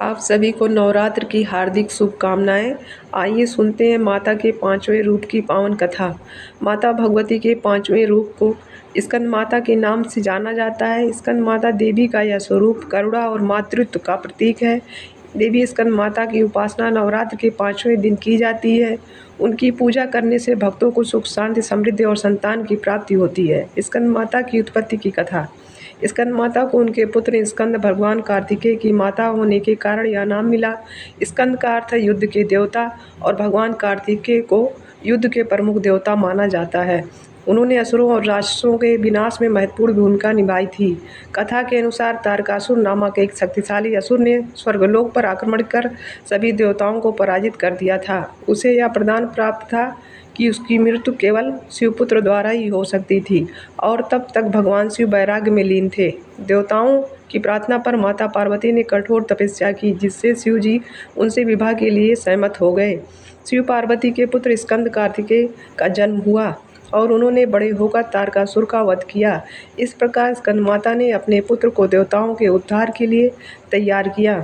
आप सभी को नवरात्र की हार्दिक शुभकामनाएं। आइए सुनते हैं माता के पांचवें रूप की पावन कथा। माता भगवती के पांचवें रूप को स्कंद माता के नाम से जाना जाता है। स्कंद माता देवी का यह स्वरूप करुणा और मातृत्व का प्रतीक है। देवी स्कंद माता की उपासना नवरात्र के पांचवें दिन की जाती है। उनकी पूजा करने से भक्तों को सुख, शांति, समृद्धि और संतान की प्राप्ति होती है। स्कंद माता की उत्पत्ति की कथा। स्कंद माता को उनके पुत्र स्कंद भगवान कार्तिकेय की माता होने के कारण यह नाम मिला। स्कंद का अर्थ है युद्ध के देवता और भगवान कार्तिकेय को युद्ध के प्रमुख देवता माना जाता है। उन्होंने असुरों और राक्षसों के विनाश में महत्वपूर्ण भूमिका निभाई थी। कथा के अनुसार तारकासुर नामक एक शक्तिशाली असुर ने स्वर्गलोक पर आक्रमण कर सभी देवताओं को पराजित कर दिया था। उसे यह वरदान प्राप्त था कि उसकी मृत्यु केवल शिवपुत्र द्वारा ही हो सकती थी और तब तक भगवान शिव वैराग्य में लीन थे। देवताओं की प्रार्थना पर माता पार्वती ने कठोर तपस्या की, जिससे शिव जी उनसे विवाह के लिए सहमत हो गए। शिव पार्वती के पुत्र स्कंद कार्तिकेय का जन्म हुआ और उन्होंने बड़े होकर तारकासुर का वध किया। इस प्रकार स्कंद माता ने अपने पुत्र को देवताओं के उद्धार के लिए तैयार किया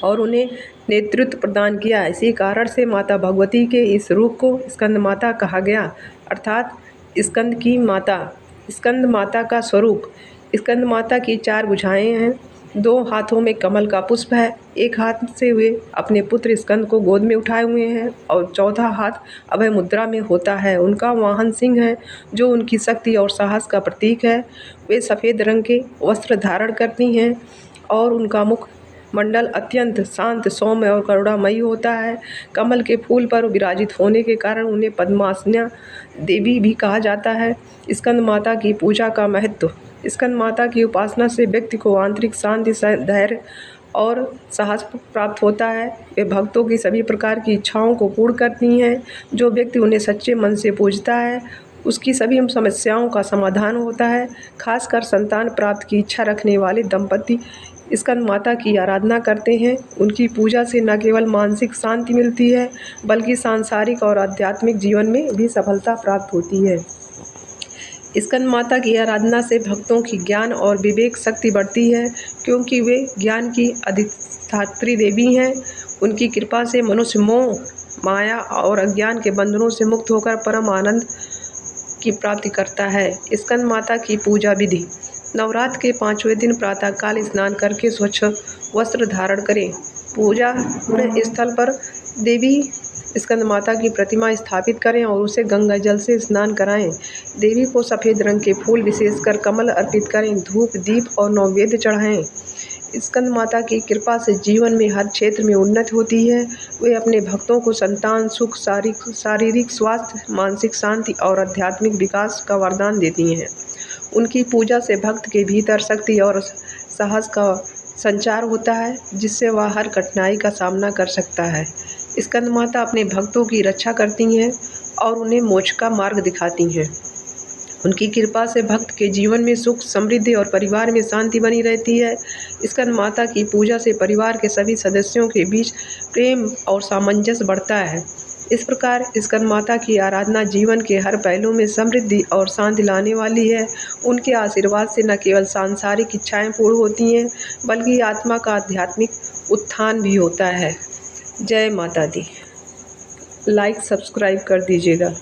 और उन्हें नेतृत्व प्रदान किया। इसी कारण से माता भगवती के इस रूप को स्कंद माता कहा गया, अर्थात स्कंद की माता। स्कंद माता का स्वरूप। स्कंद माता की 4 भुजाएं हैं, 2 हाथों में कमल का पुष्प है, एक हाथ से वे अपने पुत्र स्कंद को गोद में उठाए हुए हैं और चौथा हाथ अभय मुद्रा में होता है। उनका वाहन सिंह है, जो उनकी शक्ति और साहस का प्रतीक है। वे सफ़ेद रंग के वस्त्र धारण करती हैं और उनका मुख मंडल अत्यंत शांत, सौम्य और करुणामयी होता है। कमल के फूल पर विराजित होने के कारण उन्हें पद्मासना देवी भी कहा जाता है। स्कंद माता की पूजा का महत्व। स्कंद माता की उपासना से व्यक्ति को आंतरिक शांति, धैर्य और साहस प्राप्त होता है। वे भक्तों की सभी प्रकार की इच्छाओं को पूर्ण करती हैं। जो व्यक्ति उन्हें सच्चे मन से पूजता है, उसकी सभी समस्याओं का समाधान होता है। खासकर संतान प्राप्त की इच्छा रखने वाले दंपति स्कंद माता की आराधना करते हैं। उनकी पूजा से न केवल मानसिक शांति मिलती है, बल्कि सांसारिक और आध्यात्मिक जीवन में भी सफलता प्राप्त होती है। स्कंद माता की आराधना से भक्तों की ज्ञान और विवेक शक्ति बढ़ती है, क्योंकि वे ज्ञान की अधिष्ठात्री देवी हैं। उनकी कृपा से मनुष्य मोह, माया और अज्ञान के बंधनों से मुक्त होकर परम आनंद की प्राप्ति करता है। स्कंद माता की पूजा विधि। नवरात्र के 5वें दिन प्रातःकाल स्नान करके स्वच्छ वस्त्र धारण करें। पूजा स्थल पर देवी स्कंद माता की प्रतिमा स्थापित करें और उसे गंगा जल से स्नान कराएं। देवी को सफ़ेद रंग के फूल, विशेषकर कमल, अर्पित करें। धूप, दीप और नैवेद्य चढ़ाएं। स्कंद माता की कृपा से जीवन में हर क्षेत्र में उन्नति होती है। वे अपने भक्तों को संतान, सुख, शारीरिक स्वास्थ्य, मानसिक शांति और आध्यात्मिक विकास का वरदान देती हैं। उनकी पूजा से भक्त के भीतर शक्ति और साहस का संचार होता है, जिससे वह हर कठिनाई का सामना कर सकता है। स्कंद माता अपने भक्तों की रक्षा करती हैं और उन्हें मोक्ष का मार्ग दिखाती हैं। उनकी कृपा से भक्त के जीवन में सुख, समृद्धि और परिवार में शांति बनी रहती है। स्कंद माता की पूजा से परिवार के सभी सदस्यों के बीच प्रेम और सामंजस्य बढ़ता है। इस प्रकार स्कंद माता की आराधना जीवन के हर पहलू में समृद्धि और शांति लाने वाली है। उनके आशीर्वाद से न केवल सांसारिक इच्छाएं पूर्ण होती हैं, बल्कि आत्मा का आध्यात्मिक उत्थान भी होता है। जय माता दी। लाइक, सब्सक्राइब कर दीजिएगा।